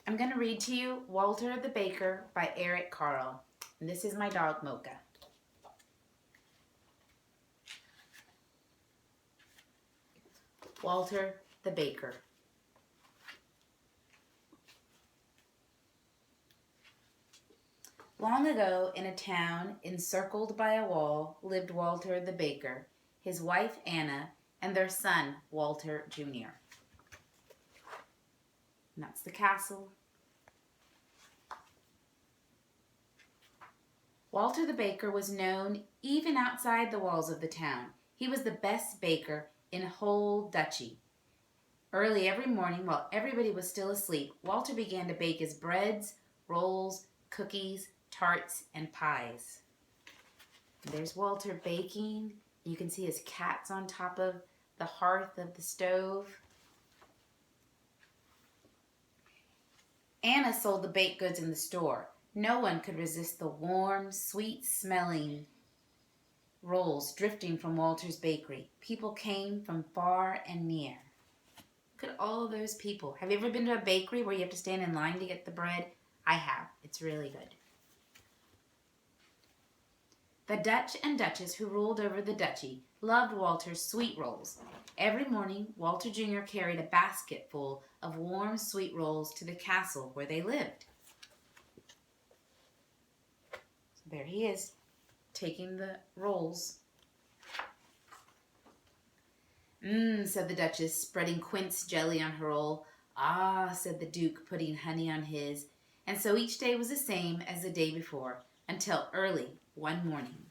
I'm going to read to you Walter the Baker by Carle. And this is my dog, Mocha. Walter the Baker. Long ago, in a town encircled by a wall, lived Walter the Baker, his wife Anna, and their son, Walter Jr. And that's the castle. Walter the Baker was known even outside the walls of the town. He was the best baker in a whole duchy. Early every morning, while everybody was still asleep, Walter began to bake his breads, rolls, cookies, tarts, and pies. And there's Walter baking. You can see his cats on top of the hearth of the stove. Anna sold the baked goods in the store. No one could resist the warm, sweet-smelling rolls drifting from Walter's bakery. People came from far and near. Look at all of those people. Have you ever been to a bakery where you have to stand in line to get the bread? I have. It's really good. The Dutch and Duchess who ruled over the duchy loved Walter's sweet rolls. Every morning, Walter Jr. carried a basket full of warm sweet rolls to the castle where they lived. So there he is, taking the rolls. Said the Duchess, spreading quince jelly on her roll. Ah, said the Duke, putting honey on his. And so each day was the same as the day before, until early one morning.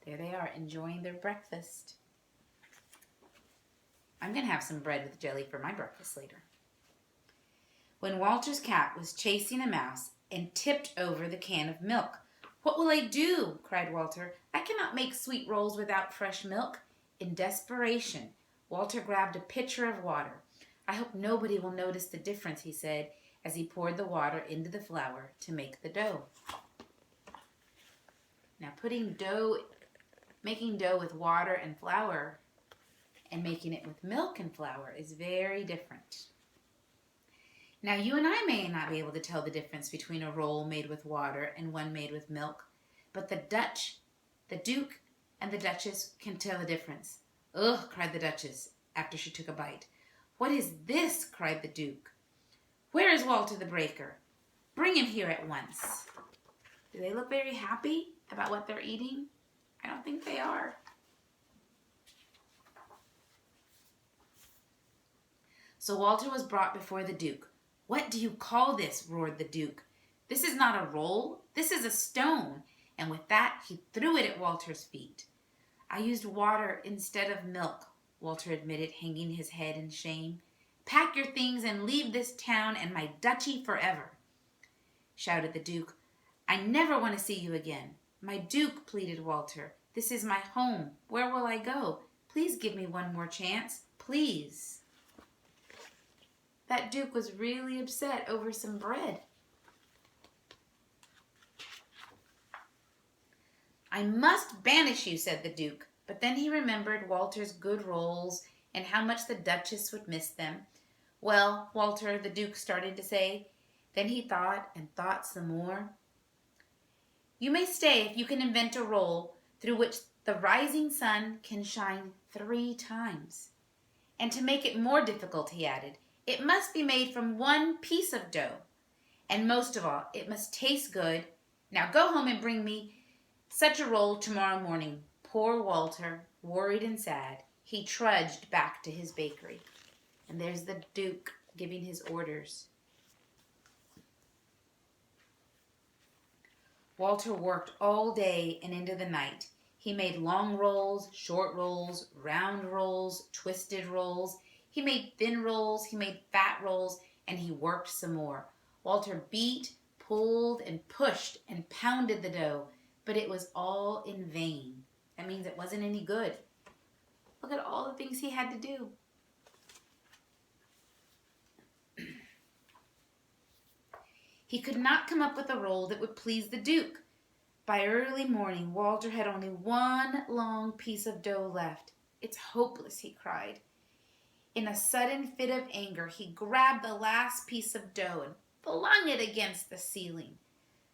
There they are, enjoying their breakfast. I'm going to have some bread with jelly for my breakfast later. When Walter's cat was chasing a mouse and tipped over the can of milk. "What will I do?" cried Walter. "I cannot make sweet rolls without fresh milk." In desperation, Walter grabbed a pitcher of water. "I hope nobody will notice the difference," he said, as he poured the water into the flour to make the dough. Now making dough with water and flour and making it with milk and flour is very different. Now you and I may not be able to tell the difference between a roll made with water and one made with milk, but the Duke, and the Duchess can tell the difference. "Ugh," cried the Duchess after she took a bite. "What is this?" cried the Duke. "Where is Walter the Baker? Bring him here at once." Do they look very happy about what they're eating? I don't think they are. So Walter was brought before the Duke. "What do you call this?" roared the Duke. "This is not a roll. This is a stone." And with that, he threw it at Walter's feet. "I used water instead of milk," Walter admitted, hanging his head in shame. "Pack your things and leave this town and my duchy forever," shouted the Duke. "I never want to see you again." "My Duke," pleaded Walter, "this is my home. Where will I go? Please give me one more chance. Please." That Duke was really upset over some bread. "I must banish you," said the Duke. But then he remembered Walter's good rolls and how much the Duchess would miss them. "Well, Walter," the Duke started to say. Then he thought and thought some more. "You may stay if you can invent a roll through which the rising sun can shine 3 times. And to make it more difficult," he added, "it must be made from one piece of dough. And most of all, it must taste good. Now go home and bring me such a roll tomorrow morning." Poor Walter, worried and sad, he trudged back to his bakery. And there's the Duke giving his orders. Walter worked all day and into the night. He made long rolls, short rolls, round rolls, twisted rolls. He made thin rolls, he made fat rolls, and he worked some more. Walter beat, pulled, and pushed and pounded the dough, but it was all in vain. That means it wasn't any good. Look at all the things he had to do. He could not come up with a roll that would please the Duke. By early morning, Walter had only one long piece of dough left. "It's hopeless," he cried. In a sudden fit of anger, he grabbed the last piece of dough and flung it against the ceiling.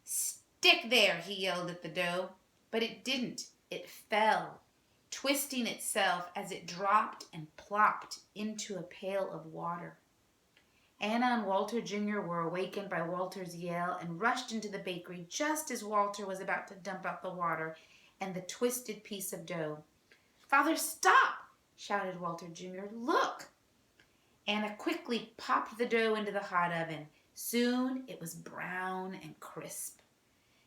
"Stick there," he yelled at the dough. But it didn't. It fell, twisting itself as it dropped and plopped into a pail of water. Anna and Walter Jr. were awakened by Walter's yell and rushed into the bakery just as Walter was about to dump out the water and the twisted piece of dough. "Father, stop!" shouted Walter Jr. "Look!" Anna quickly popped the dough into the hot oven. Soon it was brown and crisp.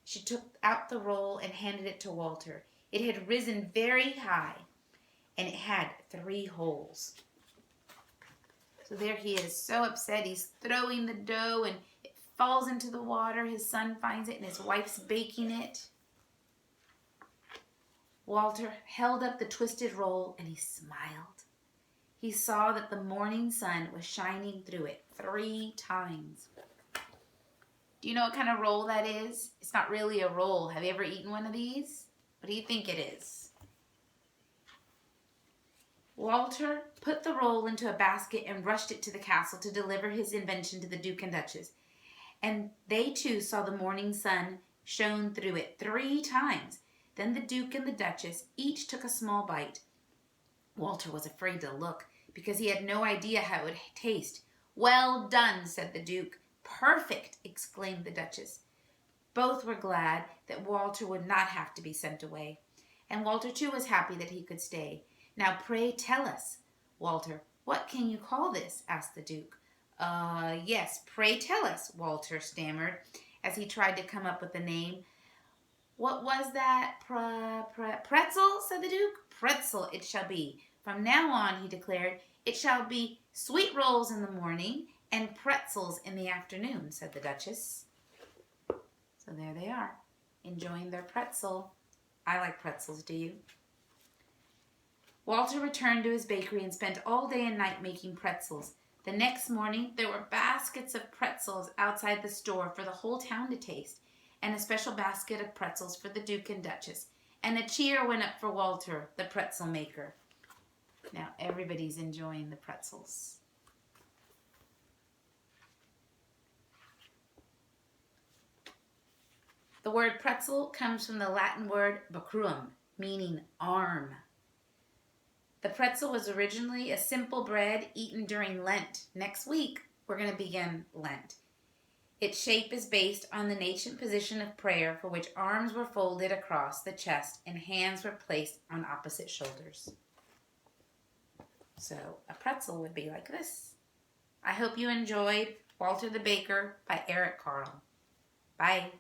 She took out the roll and handed it to Walter. It had risen very high, and it had 3 holes. So there he is, so upset. He's throwing the dough, and it falls into the water. His son finds it, and his wife's baking it. Walter held up the twisted roll, and he smiled. He saw that the morning sun was shining through it 3 times. Do you know what kind of roll that is? It's not really a roll. Have you ever eaten one of these? What do you think it is? Walter put the roll into a basket and rushed it to the castle to deliver his invention to the Duke and Duchess. And they too saw the morning sun shone through it 3 times. Then the Duke and the Duchess each took a small bite. Walter was afraid to look because he had no idea how it would taste. "Well done," said the Duke. "Perfect," exclaimed the Duchess. Both were glad that Walter would not have to be sent away. And Walter too was happy that he could stay. "Now pray tell us, Walter, what can you call this?" asked the Duke. Yes, pray tell us," Walter stammered as he tried to come up with a name. "What was that? Pretzel," said the Duke. "Pretzel it shall be. From now on," he declared, "it shall be sweet rolls in the morning and pretzels in the afternoon," said the Duchess. So there they are, enjoying their pretzel. I like pretzels, do you? Walter returned to his bakery and spent all day and night making pretzels. The next morning, there were baskets of pretzels outside the store for the whole town to taste, and a special basket of pretzels for the Duke and Duchess. And a cheer went up for Walter, the pretzel maker. Now everybody's enjoying the pretzels. The word pretzel comes from the Latin word bacrum, meaning arm. The pretzel was originally a simple bread eaten during Lent. Next week, we're going to begin Lent. Its shape is based on the ancient position of prayer, for which arms were folded across the chest and hands were placed on opposite shoulders. So a pretzel would be like this. I hope you enjoyed Walter the Baker by Eric Carle. Bye.